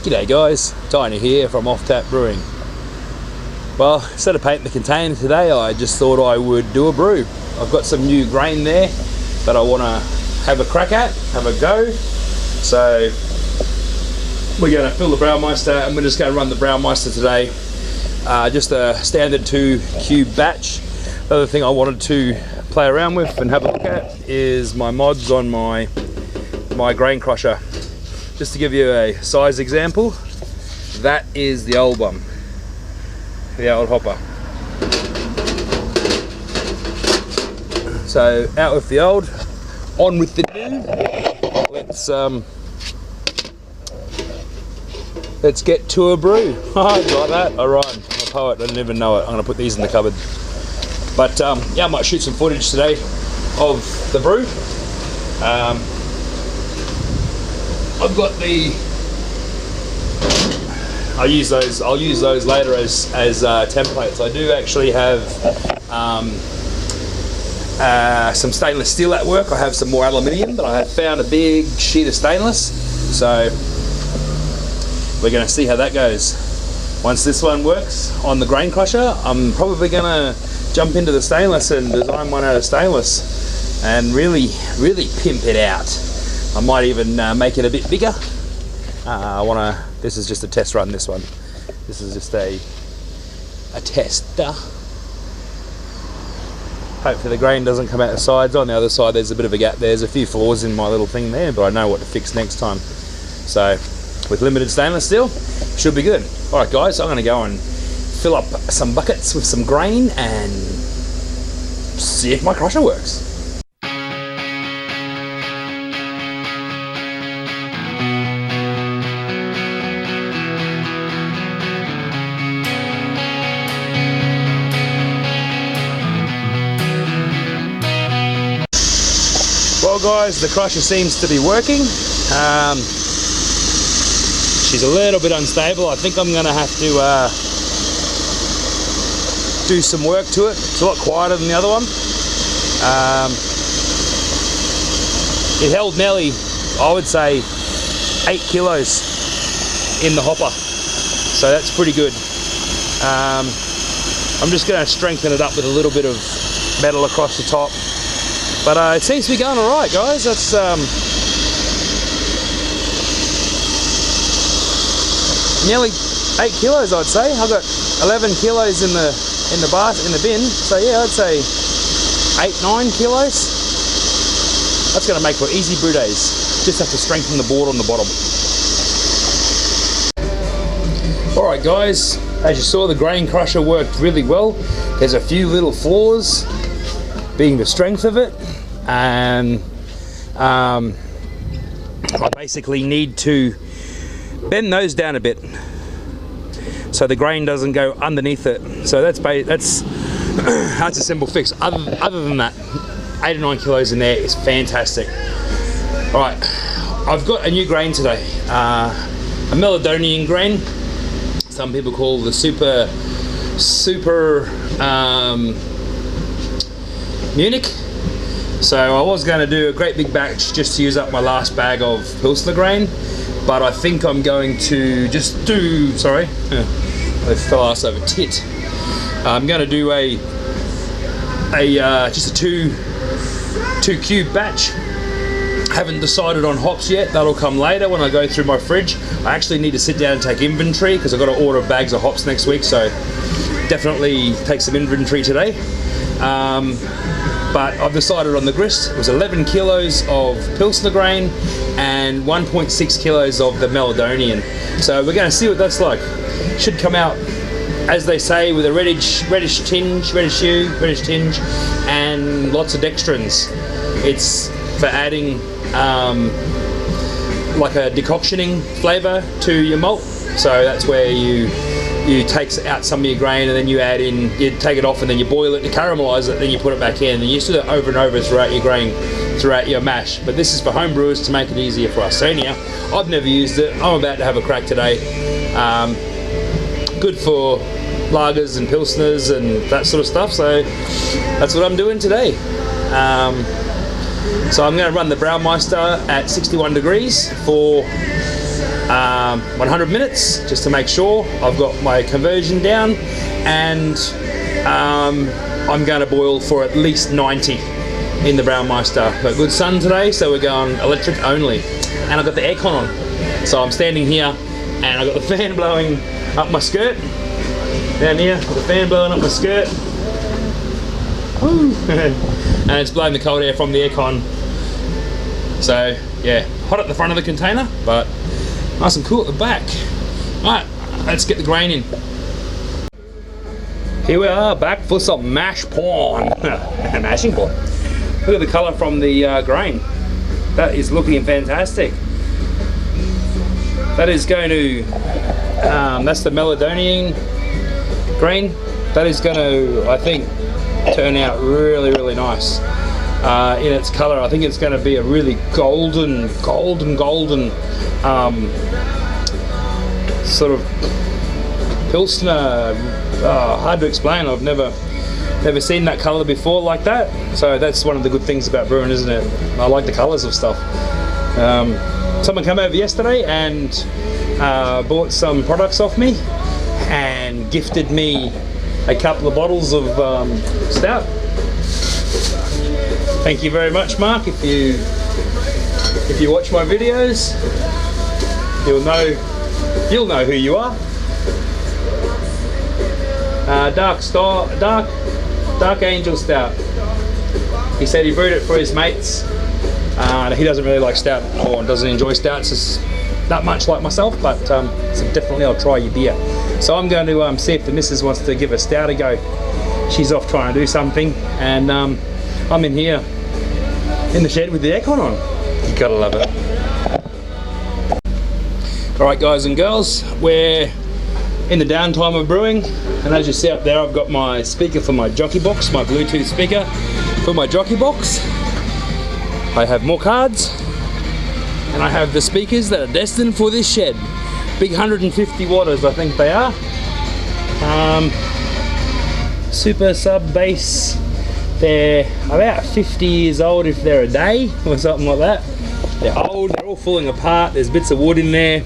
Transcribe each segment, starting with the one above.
G'day guys, Tiny here from Offtap Brewing. Well, instead of painting the container today, I just thought I would do a brew. I've got some new grain there that I want to have a crack at, have a go. So we're going to fill the Brewmeister and we're just going to run the Brewmeister today. Just a standard 2 cube batch. The other thing I wanted to play around with and have a look at is my mods on my grain crusher. Just to give you a size example, that is the old one, the old hopper. So out with the old, on with the new. Let's get to a brew. Like that. All right, I'm a poet. I didn't even know it. I'm gonna put these in the cupboard. But yeah, I might shoot some footage today of the brew. I've got the. I'll use those later as templates. I do actually have some stainless steel at work. I have some more aluminium, but I have found a big sheet of stainless. So we're going to see how that goes. Once this one works on the grain crusher, I'm probably going to jump into the stainless and design one out of stainless and really pimp it out. I might even make it a bit bigger. This is just a test run, this one. This is just a tester. Hopefully the grain doesn't come out the sides. On the other side there's a bit of a gap. There's a few flaws in my little thing there, but I know what to fix next time. So with limited stainless steel, should be good. Alright guys, I'm going to go and fill up some buckets with some grain and see if my crusher works. Well guys, the crusher seems to be working. She's a little bit unstable. I think I'm going to have to do some work to it. It's a lot quieter than the other one. It held nearly, I would say, 8 kilos in the hopper. So that's pretty good. I'm just going to strengthen it up with a little bit of metal across the top. But it seems to be going alright guys. That's nearly 8 kilos I'd say. I've got 11 kilos in the bin. So yeah, I'd say 8-9 kilos. That's going to make for easy brew days. Just have to strengthen the board on the bottom. Alright guys, as you saw, the grain crusher worked really well. There's a few little flaws, being the strength of it, and I basically need to bend those down a bit so the grain doesn't go underneath it. So that's a simple fix. Other than that, 8 or 9 kilos in there is fantastic. All right, I've got a new grain today, a Meladonian grain. Some people call the super Munich. So I was going to do a great big batch just to use up my last bag of Pilsner grain, but I think I'm going to just do, sorry, I fell ass over tit. I'm going to do just a two cube batch. Haven't decided on hops yet. That'll come later when I go through my fridge. I actually need to sit down and take inventory because I've got to order bags of hops next week, so definitely take some inventory today. But I've decided on the grist. It was 11 kilos of Pilsner grain and 1.6 kilos of the Meladonian. So we're going to see what that's like. Should come out, as they say, with a reddish tinge, and lots of dextrins. It's for adding like a decoctioning flavour to your malt. So that's where you take out some of your grain and then you add in, you take it off and then you boil it to caramelise it, then you put it back in, and you do that over and over throughout your grain, throughout your mash. But this is for home brewers to make it easier for us. So anyhow, I've never used it. I'm about to have a crack today. Good for lagers and pilsners and that sort of stuff. So that's what I'm doing today. So I'm going to run the Brewmeister at 61 degrees for 100 minutes just to make sure I've got my conversion down, and I'm going to boil for at least 90 in the Braumeister. Got good sun today, so we're going electric only, and I've got the aircon on, so I'm standing here and I've got the fan blowing up my skirt down here, the fan blowing up my skirt. And it's blowing the cold air from the aircon. So yeah, hot at the front of the container, but nice and cool at the back. Alright, let's get the grain in. Here we are, back for some mash porn. Mashing porn. Look at the colour from the grain. That is looking fantastic. That is going to, that's the Meladonian grain. That is going to, I think, turn out really, really nice in its colour. I think it's going to be a really golden sort of Pilsner. Hard to explain. I've never seen that colour before like that. So that's one of the good things about brewing, isn't it? I like the colours of stuff. Someone came over yesterday and bought some products off me and gifted me a couple of bottles of stout. Thank you very much, Mark. If you watch my videos, you'll know who you are. Dark Angel Stout. He said he brewed it for his mates. He doesn't really like stout or doesn't enjoy stouts that much like myself, but so definitely I'll try your beer. So I'm going to see if the missus wants to give a stout a go. She's off trying to do something, and I'm in here in the shed with the aircon on. You gotta love it. Alright guys and girls, we're in the downtime of brewing, and as you see up there, I've got my speaker for my jockey box, my Bluetooth speaker for my jockey box. I have more cards, and I have the speakers that are destined for this shed. Big 150 watters, I think they are. Super sub bass. They're about 50 years old if they're a day or something like that. They're old, they're all falling apart. There's bits of wood in there.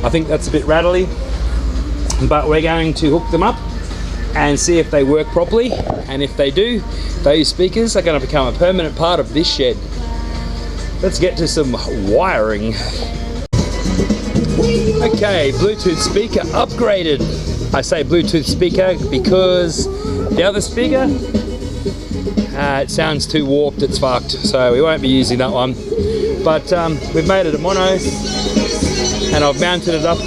I think that's a bit rattly, but we're going to hook them up and see if they work properly, and if they do, those speakers are going to become a permanent part of this shed. Let's get to some wiring. Okay, Bluetooth speaker upgraded. I say Bluetooth speaker because the other speaker, it sounds too warped, it's fucked, so we won't be using that one. But we've made it a mono, and I've mounted it up.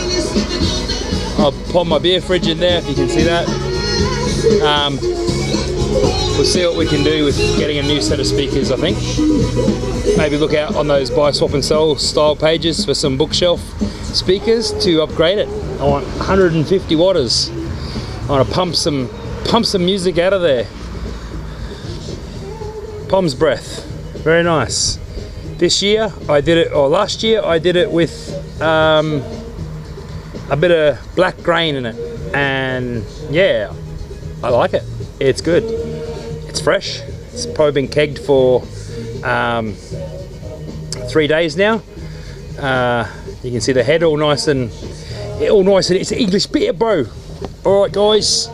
I'll pop my beer fridge in there if you can see that. We'll see what we can do with getting a new set of speakers, I think. Maybe look out on those buy, swap and sell style pages for some bookshelf speakers to upgrade it. I want 150 watters. I want to pump some music out of there. Pom's breath, very nice. This year I did it, or last year I did it with a bit of black grain in it, and yeah, I like it. It's good. It's fresh. It's probably been kegged for 3 days now. You can see the head all nice and it's an English beer, bro. All right, guys.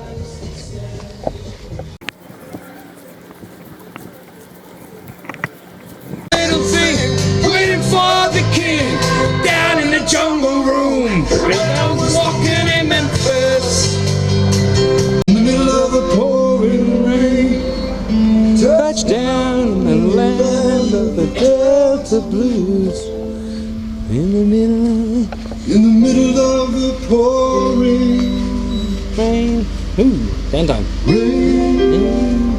Little thing waiting for the king down in the jungle room. I was walking in Memphis in the middle of the pouring rain. Touchdown in the land of the Delta Blues. In the middle of the pouring Rain. Ooh, band time. rain.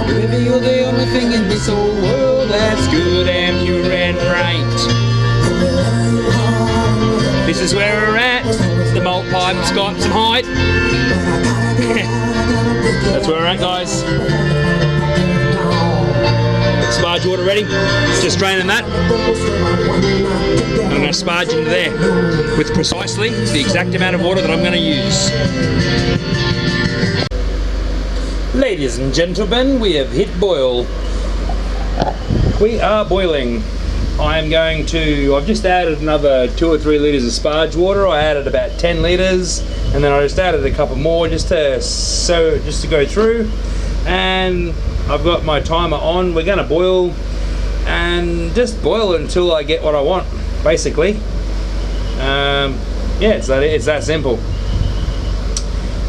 Baby, you're the only thing in this whole world that's good and pure and right. This is where we're at. The malt pipe's got some height. That's where we're at, guys. sparge water ready. Just draining that. I'm going to sparge into there with precisely the exact amount of water that I'm going to use. Ladies and gentlemen, we have hit boil. We are boiling. I've just added another 2 or 3 litres of sparge water. I added about 10 litres, and then I just added a couple more just to go through. And I've got my timer on. We're going to boil and just boil until I get what I want, basically. Yeah, it's that simple.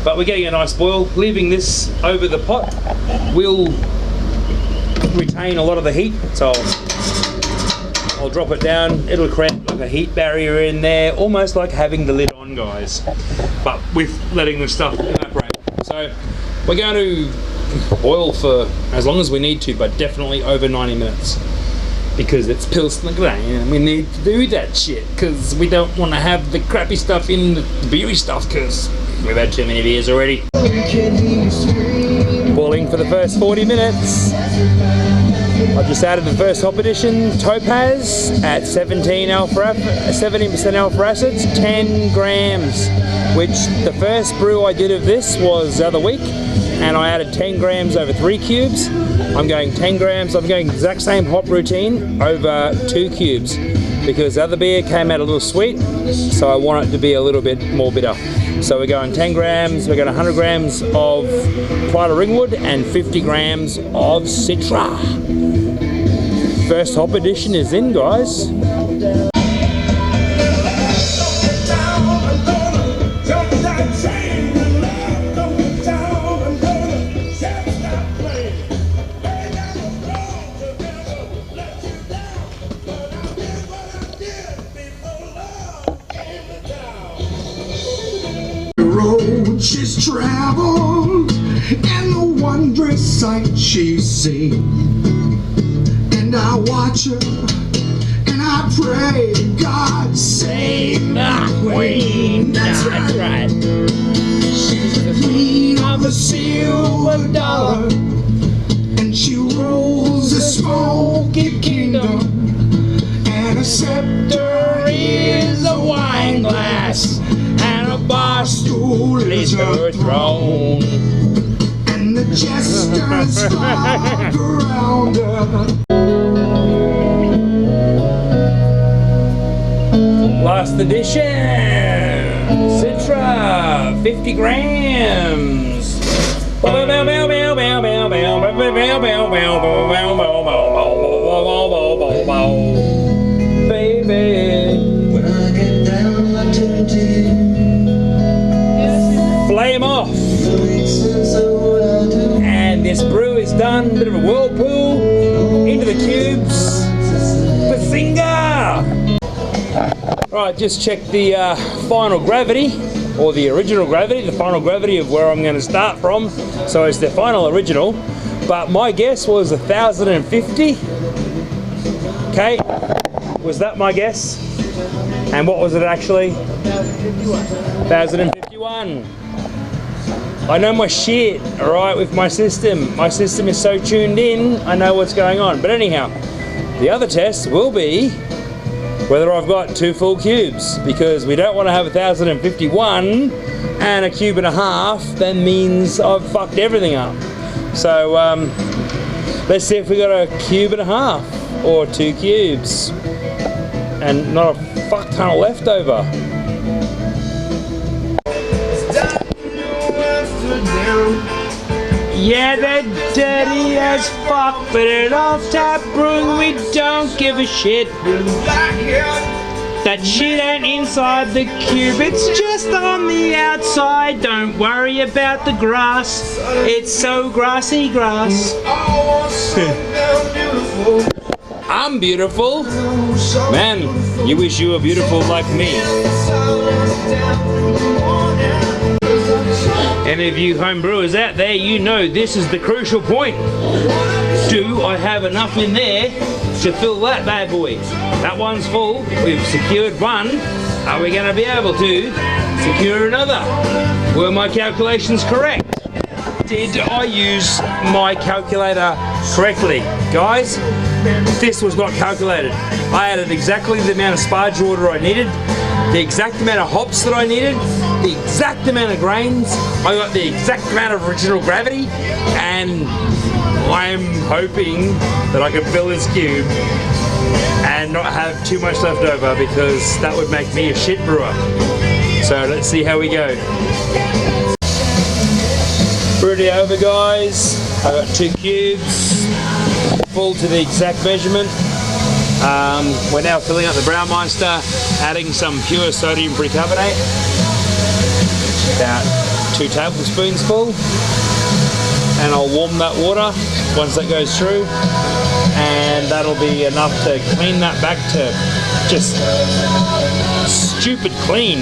But we're getting a nice boil. Leaving this over the pot will retain a lot of the heat, so I'll drop it down. It'll create like a heat barrier in there, almost like having the lid on, guys, but with letting the stuff evaporate. So we're going to boil for as long as we need to, but definitely over 90 minutes, because it's Pilsner grain and we need to do that shit, because we don't want to have the crappy stuff in the beery stuff, because we've had too many beers already. Boiling for the first 40 minutes. I've just added the first hop addition, Topaz, at 17% alpha acids, 10 grams, which the first brew I did of this was the other week, and I added 10 grams over 3 cubes. I'm going 10 grams, I'm going exact same hop routine over 2 cubes, because the other beer came out a little sweet, so I want it to be a little bit more bitter. So we're going 10 grams, we're going 100 grams of Pride Ringwood and 50 grams of Citra. First hop addition is in, guys. She's traveled and the wondrous sight she's seen, and I watch her and I pray, God save the Queen. That's right. She's the queen of the silver dollar, and she rules the smoky kingdom, and a scepter is a wine glass, a bar stool is her throne, and the jesters flock around her. Last edition, Citra, 50 grams. Baby, when I get down, I turn to you. Flame off, and this brew is done. Bit of a whirlpool into the cubes. Bazinga! Right, just check the final gravity, or the original gravity, the final gravity of where I'm going to start from. So it's the final original, but my guess was 1,050. Okay, was that my guess? And what was it actually? 1,051. I know my shit, alright, with my system. My system is so tuned in, I know what's going on. But anyhow, the other test will be whether I've got 2 full cubes, because we don't want to have 1,051 and a cube and a half. That means I've fucked everything up. So let's see if we got a cube and a half or 2 cubes and not a fuck ton of leftover. Yeah, they're dirty as fuck, but at Offtap Brewing we don't give a shit. That shit ain't inside the cube, it's just on the outside. Don't worry about the grass, it's so grassy grass. I'm beautiful? Man, you wish you were beautiful like me. Any of you home brewers out there, you know this is the crucial point. Do I have enough in there to fill that bad boy? That one's full, we've secured one. Are we going to be able to secure another? Were my calculations correct? Did I use my calculator correctly? Guys, this was not calculated. I added exactly the amount of sparge water I needed, the exact amount of hops that I needed, the exact amount of grains, I got the exact amount of original gravity, and I'm hoping that I can fill this cube and not have too much left over, because that would make me a shit brewer. So let's see how we go. Brewed it over, guys. I got 2 cubes, full to the exact measurement. We're now filling up the Braumeister, adding some pure sodium bicarbonate, about 2 tablespoons full, and I'll warm that water once that goes through, and that'll be enough to clean that back to just stupid clean.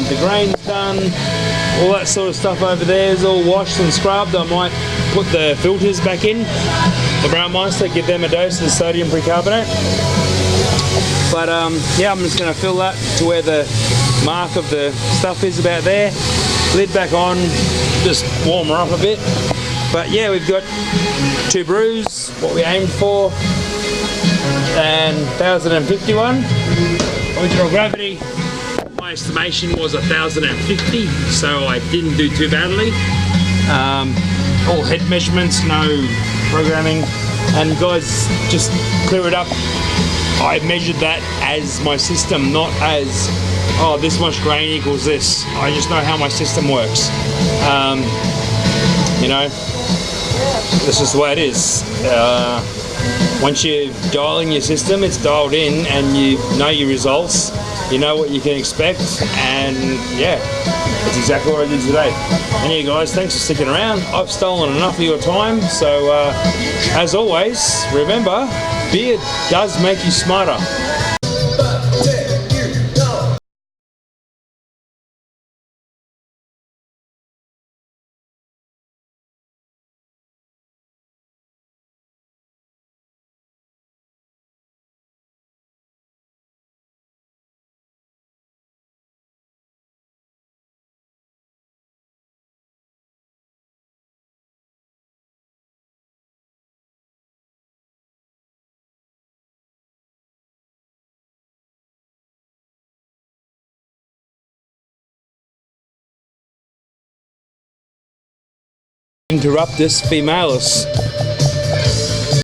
The grain's done, all that sort of stuff over there is all washed and scrubbed. I might put the filters back in, the Braumeister, give them a dose of the sodium bicarbonate. But yeah, I'm just going to fill that to where the mark of the stuff is, about there. Lid back on, just warm her up a bit. But yeah, we've got 2 brews, what we aimed for, and 1051. Original gravity, my estimation was 1050, so I didn't do too badly. All head measurements, no programming. And guys, just clear it up, I measured that as my system, not as, oh, this much grain equals this. I just know how my system works. You know, this is the way it is. Once you're dialing your system, it's dialed in, and you know your results, you know what you can expect, and yeah, that's exactly what I did today. And yeah, guys, thanks for sticking around. I've stolen enough of your time, so as always, remember, beer does make you smarter. Interruptus females.